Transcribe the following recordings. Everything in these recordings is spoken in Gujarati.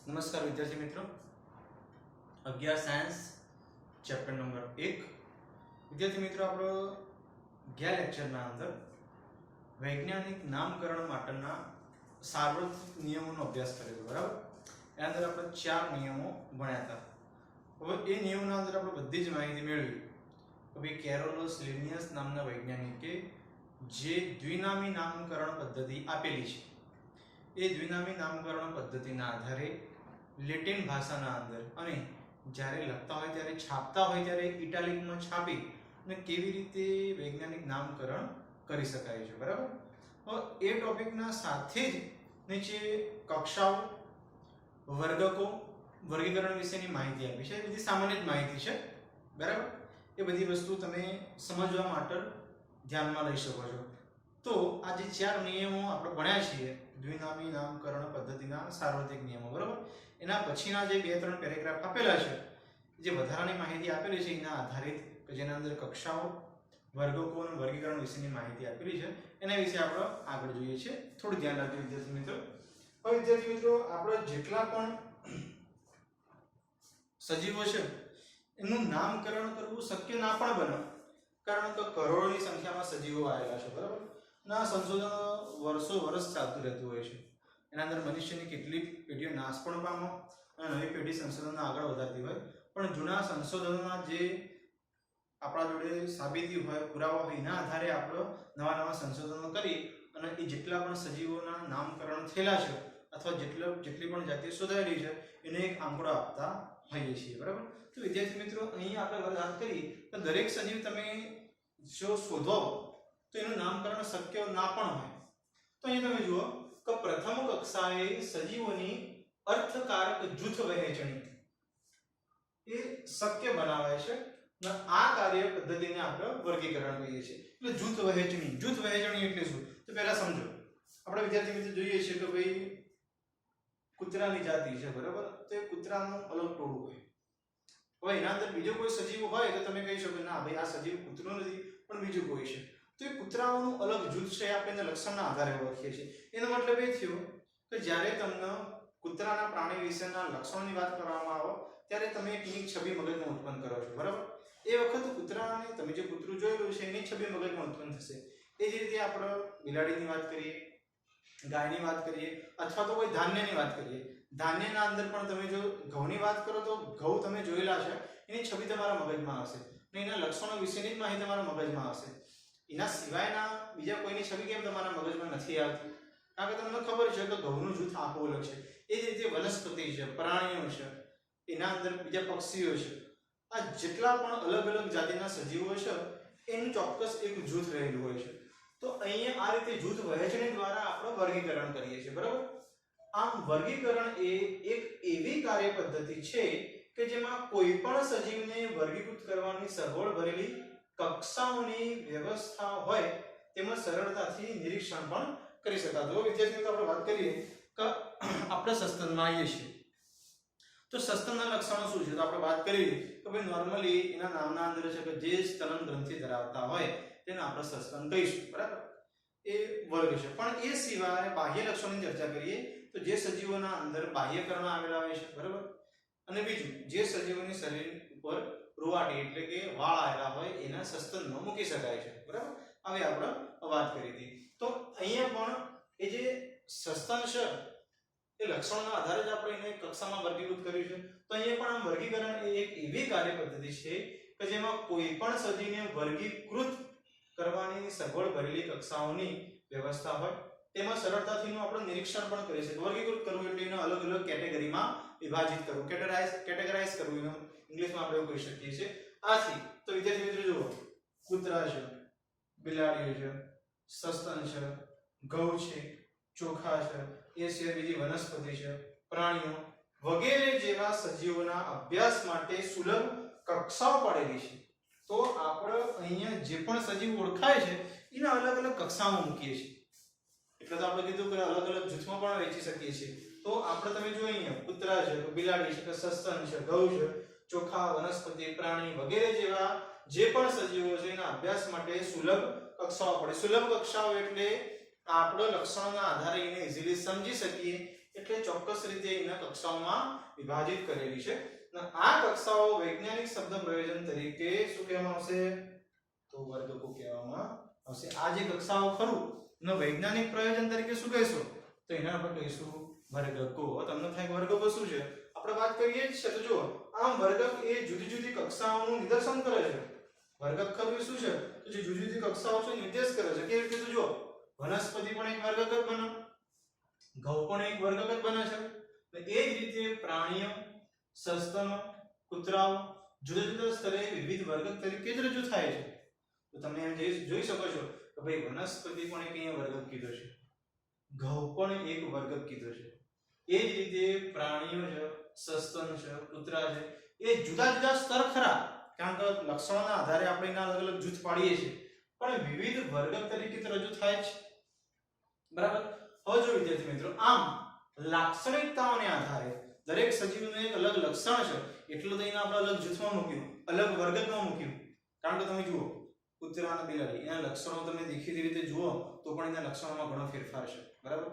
નમસ્કાર વિદ્યાર્થી મિત્રો, 11 સાયન્સ ચેપ્ટર નંબર 1 વિદ્યાર્થી મિત્રો, આપણો ગયા લેક્ચરના અંદર વૈજ્ઞાનિક નામકરણ માટેના સાર્વત્રિક નિયમોનો અભ્યાસ કર્યો, બરાબર? એના અંદર આપણે 4 નિયમો ભણ્યા હતા. હવે એ નિયમોના અંદર આપણે બધી જ માહિતી મેળવી કે ભાઈ કેરોલસ લિનિયસ નામના વૈજ્ઞાનિકે જે દ્વિનામી નામકરણ પદ્ધતિ આપેલી છે, એ દ્વિનામી નામકરણ પદ્ધતિના આધારે લેટિન ભાષાના અંદર અને જ્યારે લખતા હોય ત્યારે છાપતા હોય ત્યારે ઇટાલિકમાં છાપી અને કેવી રીતે વૈજ્ઞાનિક નામકરણ કરી શકાય છે, બરાબર? હવે એ ટોપિકના સાથે જ નીચે કક્ષાઓ, વર્ગકો, વર્ગીકરણ વિશેની માહિતી આપી છે. એ બધી સામાન્ય જ માહિતી છે, બરાબર? એ બધી વસ્તુ તમે સમજવા માટે ધ્યાનમાં લઈ શકો છો. તો આ જે 4 નિયમો આપણે ભણ્યા છીએ, દ્વિનામી નામકરણ પદ્ધતિના સાર્વત્રિક નિયમો, બરાબર? એના પછીના જે 2-3 પેરેગ્રાફ આપેલા છે, જે વધારાની માહિતી આપેલી છે એના આધારિત, કે જેના અંદર કક્ષાઓ, વર્ગકો અને વર્ગીકરણ વિશેની માહિતી આપેલી છે, એના વિશે આપણે આગળ જોઈએ છીએ. થોડું ધ્યાન રાખજો વિદ્યાર્થી મિત્રો. હવે વિદ્યાર્થી મિત્રો, આપણે જેટલા પણ સજીવો છે એનું નામકરણ કરવું શક્ય ના પણ બને, કારણ કે કરોડોની સંખ્યામાં સજીવો આવેલા છે, બરાબર? ના સંશોધન વર્ષો ચાલતું રહેતું હોય છે. એના અંદર મનુષ્યની કેટલીક પેઢીઓ નાશ પણ પામે અને નવી પેઢી સંશોધનને આગળ વધારતી હોય, પણ જૂના સંશોધનોના જે આપણા જોડે સાબિતી હોય, પુરાવા હોય, એના આધારે આપણે નવા સંશોધનો કરી અને એ જેટલા પણ સજીવોના નામકરણ થયેલા છે અથવા જેટલી પણ જાતિઓ શોધાયેલી છે એને એક આંકડો આપતા હોઈએ છીએ, બરાબર? તો વિદ્યાર્થી મિત્રો, અહીં આપણે વાત કરી તો દરેક સજીવ તમે જો શોધો તો એનું નામકરણ શક્ય ના પણ હોય. તો અહીં તમે જુઓ કે પ્રથમ કક્ષાએ સજીવોની અર્થકારક જૂથ વહેંચણી એ શક્ય બનાવે છે અને આ કાર્ય પદ્ધતિને આપણે વર્ગીકરણ કહીએ છીએ. એટલે જૂથ વહેંચણી એટલે શું? તો પહેલા સમજો. આપણે વિદ્યાર્થી મિત્રો જોઈએ છીએ કે ભાઈ કૂતરાની જાતિ છે, બરાબર? તો એ કૂતરાનું અલગ ટોળું હોય. હવે એના અંદર બીજો કોઈ સજીવ હોય તો તમે કહી શકો ના ભાઈ આ સજીવ કૂતરો નથી પણ બીજું કોઈ છે. તો એ કૂતરાઓનું અલગ જૂથ છે, આપણે લક્ષણના આધારે ઓળખીએ છીએ. એનો મતલબ એ થયો કે જ્યારે તમને કૂતરાના પ્રાણી વિશેના લક્ષણોની વાત કરવામાં આવે ત્યારે તમે એની છબી મગજમાં ઉત્પન્ન કરો છો, બરાબર? એ વખત કૂતરાની તમે જે કૂતરું જોયેલું છે એની છબી મગજમાં ઉત્પન્ન થશે. એ જ રીતે આપણે બિલાડીની વાત કરીએ, ગાયની વાત કરીએ અથવા તો કોઈ ધાન્યની વાત કરીએ. ધાન્યના અંદર પણ તમે જો ઘઉંની વાત કરો તો ઘઉં તમે જોયેલા છે, એની છબી તમારા મગજમાં હશે અને એના લક્ષણો વિશેની જ માહિતી તમારા મગજમાં હશે. એના સિવાયના બીજા કોઈની છબી કેમ તમારા મગજમાં નથી આવતી? કારણ કે તમને ખબર છે કે ઘઉંનું જૂથ આખું અલગ છે. એ જ રીતે વનસ્પતિ છે, પ્રાણીઓ છે, એના અંદર બીજા પક્ષીઓ છે, આ જેટલા પણ અલગ અલગ જાતિના સજીવો છે એનું ચોક્કસ એક જૂથ રહેલું હોય છે. તો અહીંયા આ રીતે જૂથ વહેંચણી દ્વારા આપણે વર્ગીકરણ કરીએ છીએ, બરાબર? આમ વર્ગીકરણ એ એક એવી કાર્ય પદ્ધતિ છે કે જેમાં કોઈ પણ સજીવને વર્ગીકૃત કરવાની સગવડ ભરેલી કક્ષાઓની વ્યવસ્થા હોય તેમાં સરળતાથી નિરીક્ષણ પણ કરી શકાતું હોય. વિદ્યાર્થી મિત્રો, આપણે વાત કરીએ કે આપણે સસ્તનમાં આવીએ છીએ તો સસ્તનના લક્ષણો શું છે? તો આપણે વાત કરી કે ભાઈ નોર્મલી એના નામના અંદર છે કે જે સ્તન ગ્રંથિ ધરાવતા હોય તેને આપણે સસ્તન કહીશું, બરાબર? એ વર્ગ છે. પણ એ સિવાય બાહ્ય લક્ષણોની ચર્ચા કરીએ તો જે સજીવોના અંદર બાહ્યકર્ણ આવેલા હોય છે, બરાબર? અને બીજું જે સજીવોની શરીર ઉપર રૂવાટી એટલે કે વાળ આવેલા હોય એના સસ્તનમાં મૂકી શકાય છે, બરાબર? હવે આપણે વાત કરી હતી. તો અહીંયા પણ એ જે સસ્તન છે એ લક્ષણોના આધારે જ આપણે એને કક્ષામાં વર્ગીકૃત કર્યું છે. તો અહીંયા પણ આમ વર્ગીકરણ એ એક એવી કાર્ય પદ્ધતિ છે કે જેમાં કોઈ પણ સજીવને વર્ગીકૃત કરવાની સગવડ ભરેલી કક્ષાઓની વ્યવસ્થા હોય તેમાં સરળતાથી આપણે નિરીક્ષણ પણ કરી શકીએ. વર્ગીકૃત કરવું એટલે એને અલગ અલગ કેટેગરીમાં વિભાજિત કરવું, કેટેગરાઇઝ કરવું, એનો ઇંગ્લિશમાં આપણે કહી શકીએ છીએ. આથી તો વિદ્યાર્થી મિત્રો જુઓ, કૂતરા છે, બિલાડીઓ છે, સસ્તન છે, ઘઉં છે, ચોખા છે, એ સિવાય બીજી વનસ્પતિ છે, પ્રાણીઓ વગેરે જેવા સજીવોના અભ્યાસ માટે સુલભ કક્ષાઓ પાડેલી છે. તો આપણે અહીંયા જે પણ સજીવ ઓળખાય છે એના અલગ અલગ કક્ષામાં મૂકીએ છીએ. એટલે તો આપણે કીધું કે અલગ અલગ જૂથમાં પણ વહેંચી શકીએ છીએ. તો આપણે તમે જો અહીંયા કૂતરા છે, બિલાડી છે, સસ્તન છે, ઘઉં છે, ચોખા, વનસ્પતિ, પ્રાણી વગેરે જેવા જે પણ સજીવો છે એના અભ્યાસ માટે સુલભ કક્ષાઓ પડે. સુલભ કક્ષાઓ એટલે આપણે લક્ષણોના આધારે એને ઈઝીલી સમજી શકીએ એટલે ચોક્કસ રીતે એના કક્ષાઓમાં વિભાજિત કરેલી છે અને આ કક્ષાઓ વૈજ્ઞાનિક શબ્દ પ્રયોજન તરીકે શું કહેવામાં આવશે તો વર્ગકો કહેવામાં આવશે આ જે કક્ષાઓ ખરું એનો વૈજ્ઞાનિક પ્રયોજન તરીકે શું કહીશું તો એના આપણે કહીશું વર્ગકો તમને થાય વર્ગકો શું છે આપણે વાત કરીએ જ છે તો જો આમ વર્ગક એ જુદી જુદી કક્ષાઓનું નિદર્શન કરે છે વર્ગક ખરું એ શું છે તો જે જુદી જુદી કક્ષાઓ છે નિર્દેશ કરે છે કેવી રીતે તો જો વનસ્પતિ પણ એક વર્ગક જ બને ઘઉં પણ એક વર્ગક જ બને છે અને એ જ રીતે પ્રાણીઓ સસ્તનો કૂતરાઓ જુદા જુદા સ્તરે વિવિધ વર્ગક તરીકે જ રજૂ થાય છે તો તમે એમ જોઈ શકો છો કે ભાઈ વનસ્પતિ પણ એક અહીંયા વર્ગક કીધો છે ઘઉં પણ એક વર્ગક કીધો છે એ જ રીતે પ્રાણીઓ છે સસ્તન છે કૂતરા છે એ જુદા જુદા સ્તર ખરા કારણ કે લક્ષણોના આધારે આપણે એના અલગ અલગ જૂથ પાડીએ છીએ પણ વિવિધ વર્ગક તરીકે તો રજૂ થાય છે બરાબર હવે જો વિદ્યાર્થી મિત્રો આમ લાક્ષણિકતાઓને આધારે દરેક સજીવનું એક અલગ લક્ષણ છે એટલું તો એને આપણે અલગ જૂથમાં મૂક્યું અલગ વર્ગમાં મૂક્યું કારણ કે તમે જુઓ કૂતરા અને બિલાડી એના લક્ષણો તમે દેખીતી રીતે જુઓ તો પણ એના લક્ષણોમાં ઘણો ફેરફાર છે બરાબર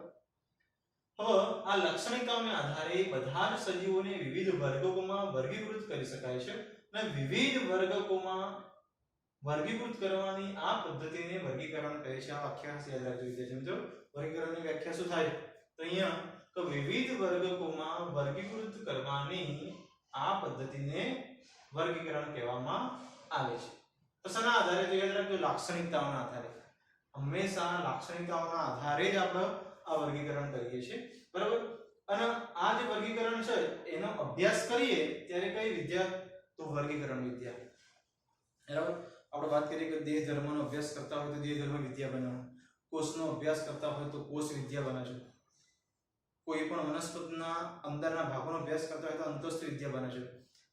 હવે આ લાક્ષણિકતાઓને આધારે બધા જ સજીવોને વિવિધ વર્ગોમાં વર્ગીકૃત કરી શકાય છે અને વિવિધ વર્ગોમાં વર્ગીકૃત કરવાની આ પદ્ધતિને વર્ગીકરણ કહે છે આ વ્યાખ્યા યાદ રાખજો વિદ્યાર્થી મિત્રો વર્ગીકરણની વ્યાખ્યા શું થાય તો અહીંયા તો વિવિધ વર્ગોમાં વર્ગીકૃત કરવાની આ પદ્ધતિને વર્ગીકરણ કહેવામાં આવે છે તો શેના આધારે તો યાદ રાખજો લાક્ષણિકતાઓના આધારે હંમેશા લાક્ષણિકતાઓના આધારે જ આપણે આ વર્ગીકરણ કરીએ છીએ બરાબર અને આ જે વર્ગીકરણ છે એનો અભ્યાસ કરીએ ત્યારે કઈ વિદ્યા તો વર્ગીકરણ વિદ્યા બરાબર આપણે વાત કરીએ કે દેહ ધર્મનો અભ્યાસ કરતા હોય તો દેહ ધર્મ વિદ્યા બને કોષનો અભ્યાસ કરતા હોય તો કોષ વિદ્યા બને છે કોઈ પણ વનસ્પતિના અંદરના ભાગોનો અભ્યાસ કરતા હોય તો અંતસ્થ વિદ્યા બને છે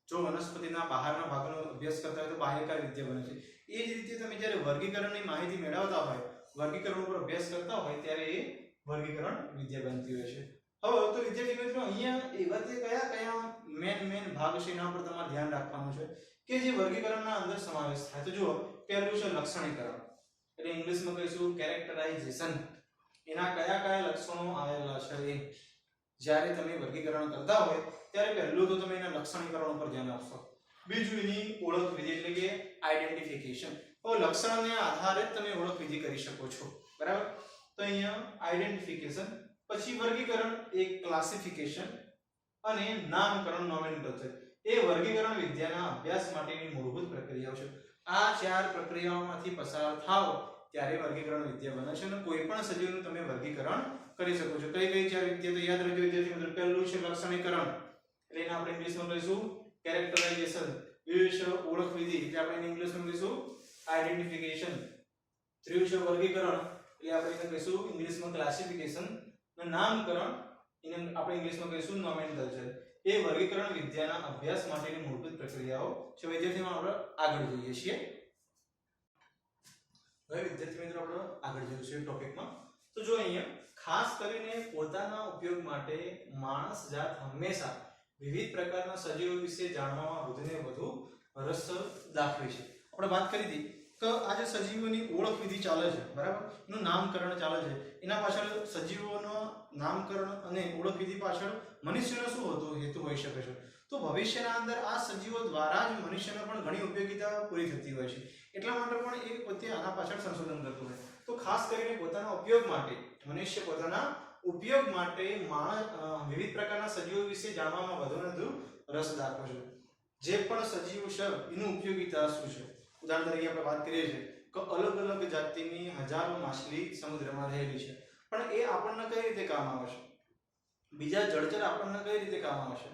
જો વનસ્પતિના બહારના ભાગોનો અભ્યાસ કરતા હોય તો બાહ્યકાર વિદ્યા બને છે એ જ રીતે તમે જ્યારે વર્ગીકરણની માહિતી મેળવતા હોય વર્ગીકરણ ઉપર અભ્યાસ કરતા હોય ત્યારે એ વર્ગીકરણ વિદ્યા બનતી હોય છે હવે તો વિદ્યાર્થી મિત્રો અહીંયા એવા તે કયા મેન ભાગ છે એના પર તમારે ધ્યાન રાખવાનું છે કે જે વર્ગીકરણના અંદર સમાવેશ થાય તો જુઓ પહેલું છે લક્ષણીકરણ એટલે ઇંગ્લિશમાં કહીશું કેરેક્ટરાઇઝેશન એના કયા લક્ષણો આવેલા છે એ જ્યારે તમે વર્ગીકરણ કરતા હોય ત્યારે પહેલું તો તમે એના લક્ષણીકરણ પર ધ્યાન આપશો બીજું એની ઓળખ વિધિ એટલે કે આઈડેન્ટિફિકેશન તો લક્ષણને આધારે તમે ઓળખ વિધિ કરી શકો છો બરાબર તો અહીંયા આઈડેન્ટિફિકેશન પછી વર્ગીકરણ એક ક્લાસિફિકેશન અને નામકરણ નોમેનક્લેચર એ વર્ગીકરણ વિદ્યાના અભ્યાસ માટેની મૂળભૂત પ્રક્રિયાઓ છે આ ચાર પ્રક્રિયાઓમાંથી પસાર થાવ ત્યારે વર્ગીકરણ વિદ્યા બને છે અને કોઈ પણ સજીવનું તમે વર્ગીકરણ કરી શકો છો કઈ ચાર વિદ્યા તો યાદ રાખજો વિદ્યાર્થી મિત્રો પહેલું છે લક્ષણીકરણ એટલે એને આપણે ઇંગ્લિશમાં કહીશું કેરેક્ટરાઇઝેશન બીજું છે ઓળખ વિધિ એટલે આપણે ઇંગ્લિશમાં કહીશું આઈડેન્ટિફિકેશન ત્રીજું છે વર્ગીકરણ એટલે આપણે એને કહીશું ઇંગ્લિશમાં ક્લાસિફિકેશન અને નામકરણ એને આપણે ઇંગ્લિશમાં કહીશું નોમેનક્લેચર એ વર્ગીકરણ વિદ્યાના અભ્યાસ માટેની મૂળભૂત પ્રક્રિયાઓ છે વિદ્યાર્થીઓ આપણે આગળ જોઈએ છીએ હવે વિદ્યાર્થી મિત્રો આપણે આગળ જઈએ છીએ ટોપિકમાં તો જો અહીંયા ખાસ કરીને પોતાના ઉપયોગ માટે માણસ જાત હંમેશા વિવિધ પ્રકારના સજીવો વિશે જાણવામાં વધુને વધુ રસ દાખવે છે આપણે વાત કરી હતી કે આ જે સજીવોની ઓળખ વિધિ ચાલે છે બરાબર એનું નામકરણ ચાલે છે એના પાછળ સજીવોનો નામકરણ અને ઓળખ વિધિ પાછળ મનુષ્યનો શું હતો હેતુ હોઈ શકે છે તો ભવિષ્યના અંદર આ સજીવો દ્વારા જ મનુષ્યને પણ ઘણી ઉપયોગિતા પૂરી થતી હોય છે એટલા માટે પણ એ પોતે આના પાછળ સંશોધન કરતું હોય તો ખાસ કરીને પોતાના ઉપયોગ માટે મનુષ્ય પોતાના ઉપયોગ માટે વિવિધ પ્રકારના સજીવો વિશે જાણવામાં વધુ રસ દાખવે છે જે પણ સજીવો છે એની ઉપયોગિતા શું છે ઉદાહરણ તરીકે આપણે વાત કરીએ છીએ કે અલગ અલગ જાતિની હજારો માછલી સમુદ્રમાં રહેલી છે પણ એ આપણને કઈ રીતે કામ આવે છે બીજા જળચર આપણને કઈ રીતે કામ આવે છે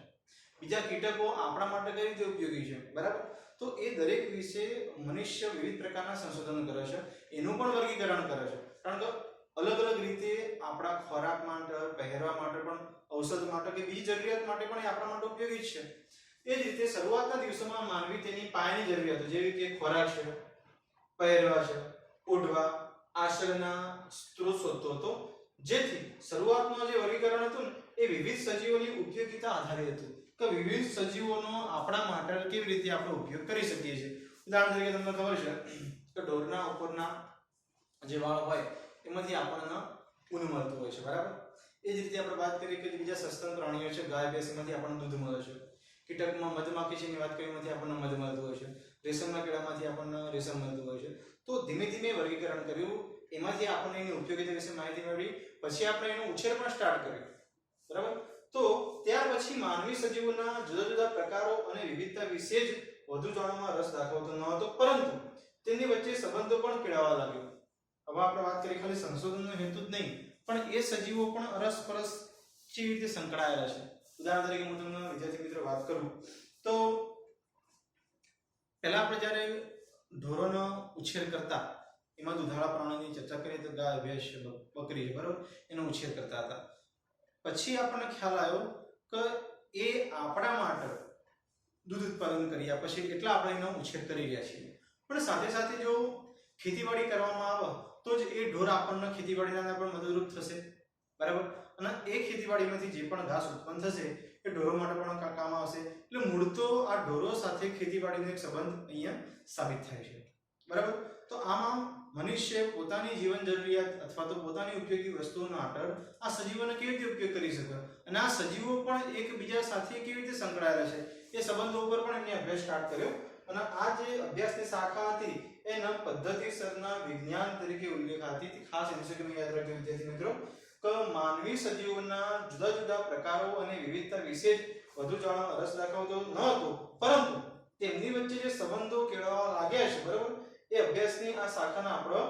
બીજા કીટકો આપણા માટે કઈ રીતે ઉપયોગી છે બરાબર તો એ દરેક વિશે મનુષ્ય વિવિધ પ્રકારના સંશોધનો કરે છે એનું પણ વર્ગીકરણ કરે છે કારણ કે અલગ અલગ રીતે આપણા ખોરાક માટે પહેરવા માટે પણ ઔષધ માટે કે બીજી જરૂરિયાત માટે પણ એ આપણા માટે ઉપયોગી છે એ જ રીતે શરૂઆતના દિવસોમાં માનવી તેની પાયાની જરૂરિયાતો જેવી કે ખોરાક છે પહેરવા છે ઓઢવા આશ્રયના સ્ત્રોત શોધતો હતો જેથી શરૂઆતનું જે વર્ગીકરણ હતું એ વિવિધ સજીવોની ઉપયોગિતા આધારિત હતું કે વિવિધ સજીવોનો આપણા માટે કેવી રીતે આપણે ઉપયોગ કરી શકીએ છીએ ઉદાહરણ તરીકે તમને ખબર છે કે ઢોરના ઉપરના જે વાળ હોય એમાંથી આપણને ઊન મળતું હોય છે બરાબર એ જ રીતે આપણે વાત કરીએ કે બીજા સસ્તન પ્રાણીઓ છે, ગાય ભેંસ, એમાંથી આપણને દૂધ મળે છે. કીટકમાં મધમાખી છે એની વાત કરીએ, એમાંથી આપણને મધ મળતું હોય છે. રેશમના કીડામાંથી આપણને રેશમ મળતું હોય છે. તો ધીમે ધીમે વર્ગીકરણ કર્યું, એમાંથી આપણને એની ઉપયોગિતા વિશે માહિતી મેળવી, પછી આપણે એનો ઉછેર પણ સ્ટાર્ટ કર્યો. બરાબર. તો ત્યાર પછી માનવી સજીવોના જુદા જુદા પ્રકારો અને વિવિધતા વિશે જ વધુ જાણવામાં રસ દાખવતો ન હતો, પરંતુ તેમની વચ્ચે સંબંધો પણ કેળવવા લાગ્યો. હવે આપણે વાત કરીએ ખાલી સંશોધનનો હેતુ જ નહીં, પણ એ સજીવો પણ અરસપરસ કેવી રીતે સંકળાયેલા છે. ઉદાહરણ તરીકે હું તમને વિદ્યાર્થી મિત્રો વાત કરું તો પહેલા આપણે જ્યારે ઢોરોનો ઉછેર કરતા, એમાં દુધાળા પ્રાણીની ચર્ચા કરીએ તો ગાય, ભેંસ, બકરી છે, બરાબર, એનો ઉછેર કરતા હતા. પછી આપણને ખ્યાલ આવ્યો કે એ આપણા માટે દૂધ ઉત્પાદન કરી આપે છે, એટલે આપણે એનો ઉછેર કરી રહ્યા છીએ. પણ સાથે સાથે જો ખેતીવાડી કરવામાં આવે તો જ એ ઢોર આપણને ખેતીવાડીના અંદર પણ મદદરૂપ થશે. બરાબર. અને એ ખેતીવાડીમાંથી જે પણ ઘાસ ઉત્પન્ન થશે એ ઢોરો માટે પણ કામ આવશે. એટલે મૂળ તો આ ઢોરો સાથે ખેતીવાડીનો એક સંબંધ અહીંયા સાબિત થાય છે. બરાબર. તો આમાં મનુષ્ય પોતાની જીવન જરૂરિયાત અથવા તો પોતાની ઉપયોગી વસ્તુઓનો આદર આ સજીવોને કેવી રીતે ઉપયોગ કરી શકે, અને આ સજીવો પણ એકબીજા સાથે કેવી રીતે સંકળાયેલા છે, એ સંબંધો ઉપર પણ એમને અભ્યાસ સ્ટાર્ટ કર્યો. અને આ જે અભ્યાસની શાખા હતી એના પદ્ધતિસરના વિજ્ઞાન તરીકે ઉલ્લેખ હતી. ખાસ એમસીક્યુ યાદ રાખજો વિદ્યાર્થી મિત્રો કે માનવી સજીવોના જુદા જુદા પ્રકારો અને વિવિધતા વિશે વધુ જાણવા રસ દાખવતો ન હતો, પરંતુ તેમની વચ્ચે જે સંબંધો કેળવવા લાગ્યા છે, બરાબર, એ અભ્યાસની આ શાખાના આપણે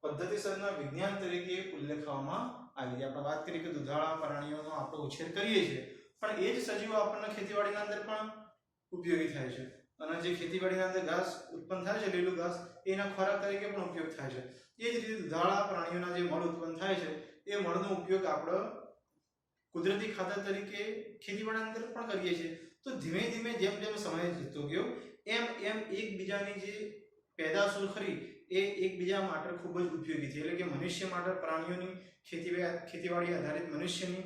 પદ્ધતિસરના વિજ્ઞાન તરીકે ઉલ્લેખવામાં આવી છે. આપણે વાત કરી કે દુધાળા પ્રાણીઓનો આપણે ઉછેર કરીએ છીએ, પણ એ જ સજીવો આપણને ખેતીવાડીના અંદર પણ ઉપયોગી થાય છે. અને જે ખેતીવાડીના અંદર ઘાસ ઉત્પન્ન થાય છે, લીલું ઘાસ, એના ખોરાક તરીકે પણ ઉપયોગ થાય છે. એ જ રીતે દુધાળા પ્રાણીઓના જે મળ ઉત્પન્ન થાય છે એ મળનો ઉપયોગ આપણે કુદરતી ખાતર તરીકે ખેતીવાડીની અંદર પણ કરીએ છીએ. તો ધીમે ધીમે જેમ જેમ સમય જતો ગયો એમ એમ એકબીજાની જે પેદાશો ખરી એ એકબીજા માટે ખૂબ જ ઉપયોગી છે. એટલે કે મનુષ્ય માટે પ્રાણીઓની ખેતીવાડી આધારિત મનુષ્યની,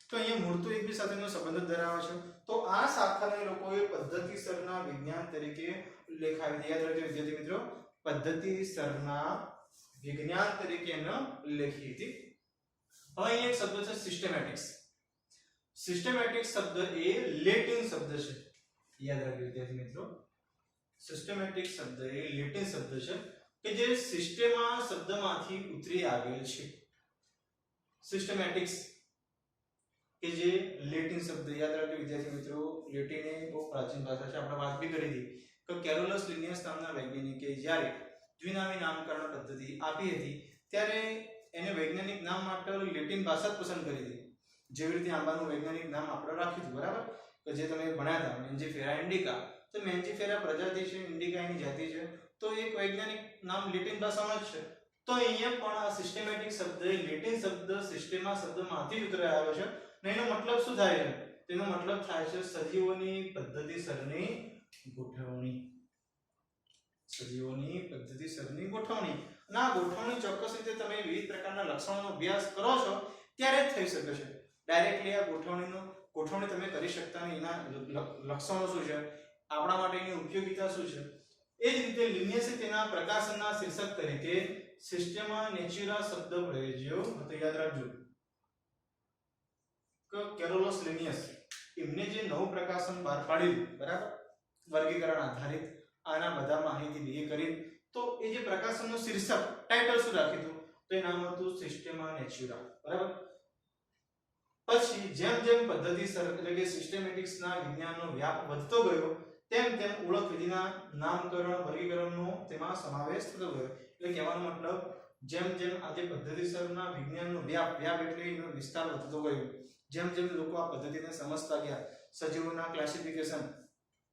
તો અહીંયા મૂળ તો એકબીજા સાથેનો સંબંધ ધરાવે છે. તો આ શાખાને લોકોએ પદ્ધતિસરના વિજ્ઞાન તરીકે ઉલ્લેખાવી છે. યાદ રાખજો વિદ્યાર્થી મિત્રો, પદ્ધતિસરના વિજ્ઞાન તરીકે એને ઉલ્લેખી હતી. હવે અહીંયા એક શબ્દ છે સિસ્ટેમેટિક્સ. સિસ્ટેમેટિક શબ્દ એ લેટિન શબ્દ છે. યાદ રાખજો વિદ્યાર્થી મિત્રો, સિસ્ટેમેટિક શબ્દ એ લેટિન શબ્દ છે કે જે સિસ્ટેમા શબ્દમાંથી ઉતરી આવેલ છે. સિસ્ટેમેટિક્સ કે જે લેટિન શબ્દ, યાદ રાખજો વિદ્યાર્થી મિત્રો, લેટિન એ બહુ પ્રાચીન ભાષા છે. આપણે વાત બી કરી હતી કે કેરોલસ લિનિયસ નામના વૈજ્ઞાનિકે જ્યારે દ્વિનામી નામકરણ પદ્ધતિ આપી હતી ત્યારે એને વૈજ્ઞાનિક નામ માટે લેટિન ભાષા જ પસંદ કરી હતી. જેવી રીતે આંબાનું વૈજ્ઞાનિક નામ આપણે રાખ્યું હતું, બરાબર, કે જે તમે ભણ્યા હતા મેન્જીફેરા ઇન્ડિકા. તો મેન્જીફેરા પ્રજાતિ છે, ઇન્ડિકા એની જાતિ છે, તો એક વૈજ્ઞાનિક નામ લેટિન ભાષામાં જ છે. તો અહીંયા પણ આ સિસ્ટેમેટિક શબ્દ લેટિન શબ્દ સિસ્ટેમા શબ્દમાંથી જ ઉતરી આવ્યો છે. ને એનો મતલબ શું થાય છે? તેનો મતલબ થાય છે સજીવોની પદ્ધતિસરની ગોઠવણી. સજીવોની પદ્ધતિસરની ગોઠવણી. અને આ ગોઠવણી ચોક્કસ રીતે તમે વિવિધ પ્રકારના લક્ષણોનો અભ્યાસ કરો છો ત્યારે જ થઈ શકે છે. ડાયરેક્ટલી આ ગોઠવણી તમે કરી શકતા નહીં. એના લક્ષણો શું છે, આપણા માટે એની ઉપયોગિતા શું છે. એ જ રીતે લિનિયસે તેના પ્રકાશનના શીર્ષક તરીકે સિસ્ટેમા નેચુરા શબ્દ પ્રયોજ્યો હતો. યાદ રાખજો કે કેરોલસ લિનિયસ એમને જે નવું પ્રકાશન બહાર પાડ્યું, બરાબર, વર્ગીકરણ આધારિત આના બધા માહિતી ભેગી કરી, તો એ જે પ્રકાશનનું શીર્ષક ટાઇટલ શું રાખ્યું હતું, તો એ નામ હતું સિસ્ટેમા નેચુરા. બરાબર. પછી જેમ જેમ પદ્ધતિસર એટલે કે સિસ્ટેમેટિક્સના વિજ્ઞાનનો વ્યાપ વધતો ગયો તેમ તેમ ઓળખ વિધિના નામકરણ વર્ગીકરણનો તેમાં સમાવેશ થતો ગયો. એટલે કહેવાનો મતલબ જેમ જેમ આ જે પદ્ધતિસરના વિજ્ઞાનનો વ્યાપ એટલે એનો વિસ્તાર વધતો ગયો, જેમ જેમ લોકો આ પદ્ધતિને સમજતા ગયા, સજીવોના ક્લાસિફિકેશન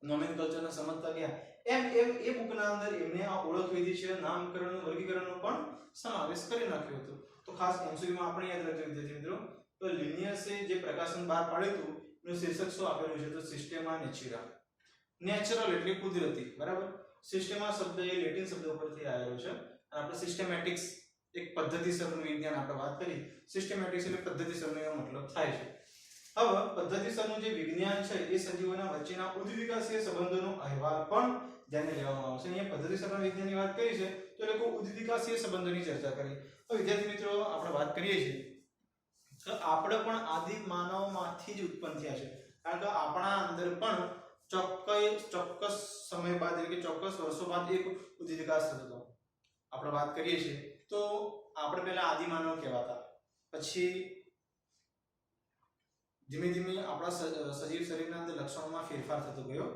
નોમેનકલ્ચરને સમજતા ગયા, એમ એમ એ બુકના અંદર એમને આ ઓળખ વિધિ છે, નામકરણ વર્ગીકરણનો પણ સમાવેશ કરી નાખ્યો હતો. તો ખાસ એમસીક્યુમાં આપણે યાદ રાખજો વિદ્યાર્થી મિત્રો, તો લિનિયસે જે પ્રકાશન બહાર પાડ્યું હતું એનું શીર્ષક શું આપેલું છે, તો સિસ્ટેમા નેચુરા. નેચરલ એટલે કુદરતી, બરાબર. સિસ્ટેમા શબ્દ એ લેટિન શબ્દ ઉપરથી આવેલો છે. અને આપણે સિસ્ટેમેટિક્સ એક પદ્ધતિસરનું વિજ્ઞાન આપણે વાત કરી, સિસ્ટેમેટિક્સ એટલે પદ્ધતિસરનો એનો મતલબ થાય છે. હવે પદ્ધતિસરનું જે વિજ્ઞાન છે એ સજીવોના વચ્ચેના ઉદ્દીપકાશીય સંબંધોનો અહેવાલ પણ ધ્યાને લેવામાં આવશે. અહીંયા પદ્ધતિસરના વિજ્ઞાનની વાત કરી છે તો એ લોકો ઉદ્દીપકાશીય સંબંધોની ચર્ચા કરી. હવે વિદ્યાર્થી મિત્રો આપણે વાત કરીએ છીએ તો આપણે પણ આદિ માનવમાંથી જ ઉત્પન્ન થયા છે, કારણ કે આપણા અંદર પણ ચોક્કસ સમય બાદ એટલે કે ચોક્કસ વર્ષો બાદ એક ઉદ્દીપ વિકાસ થતો હતો. આપણે વાત કરીએ છીએ તો આપણે પહેલા આદિ માનવ કહેવાતા, પછી ધીમે ધીમે આપણા સજીવ શરીરના અંદર લક્ષણોમાં ફેરફાર થતો ગયો.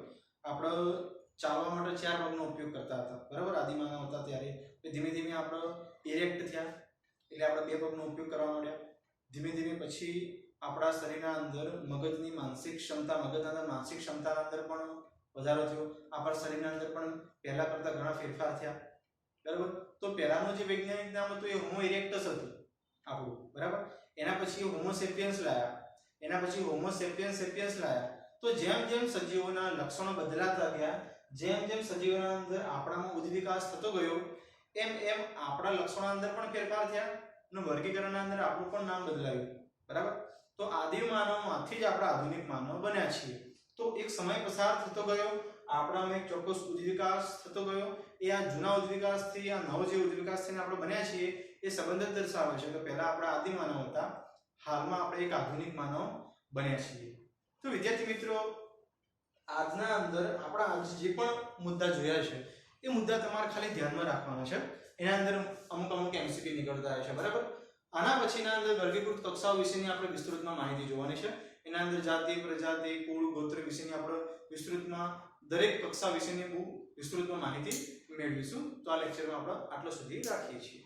આપણે ચાલવા માટે 4 પગનો ઉપયોગ કરતા હતા, બરાબર, આદિ માનવ હતા ત્યારે. ધીમે ધીમે આપણે ઇરેક્ટ થયા એટલે આપણે 2 પગનો ઉપયોગ કરવા માંડ્યા. ધીમે ધીમે પછી આપણા શરીરના અંદર મગજની માનસિક ક્ષમતાના અંદર પણ વધારો થયો. આપણા શરીરના અંદર પણ પહેલા કરતા ઘણા ફેરફાર થયા, બરાબર. તો પહેલાનું જે વૈજ્ઞાનિક નામ હતું એ હોમો ઇરેક્ટસ હતું આપણું, બરાબર. એના પછી હોમો સેપિયન્સ લાયા. તો જેમ જેમ સજીવોના લક્ષણો બદલાતા ગયા, જેમ જેમ સજીવોના અંદર આપણામાં ઉદ્દીપ વિકાસ થતો ગયો, એમ એમ આપણા લક્ષણોના અંદર પણ ફેરફાર થયા અને વર્ગીકરણના અંદર આપણું પણ નામ બદલાયું, બરાબર. તો આદિ માનવમાંથી જ આપણે આધુનિક માનવ બન્યા છીએ. તો એક સમય પસાર થતો ગયો, આપણામાં એક ચોક્કસ ઉદ્દીપ વિકાસ થતો ગયો. એ આ જૂના ઉદ્દીપ વિકાસથી આ નવો જે ઉદ્દીપ વિકાસ થઈને આપણે બન્યા છીએ એ સંબંધ દર્શાવે છે કે પહેલા આપણા આદિ માનવ હતા, હાલમાં આપણે એક આધુનિક માનવ બન્યા છીએ. તો વિદ્યાર્થી મિત્રો, આજના અંદર આપણા આજ જે પણ મુદ્દા જોયા છે એ મુદ્દા તમારે ખાલી ધ્યાનમાં રાખવાના છે. એના અંદર અમુક એમસીક્યુ નીકળતા હોય છે, બરાબર. આના પછીના અંદર વર્ગીકૃત કક્ષાઓ વિશેની આપણે વિસ્તૃતમાં માહિતી જોવાની છે. એના અંદર જાતિ, પ્રજાતિ, કુળ, ગોત્ર વિશેની આપણે વિસ્તૃતમાં દરેક કક્ષા વિશેની વિસ્તૃતમાં માહિતી મેળવીશું. તો આ લેક્ચરમાં આપણે આટલો સુધી રાખીએ છીએ.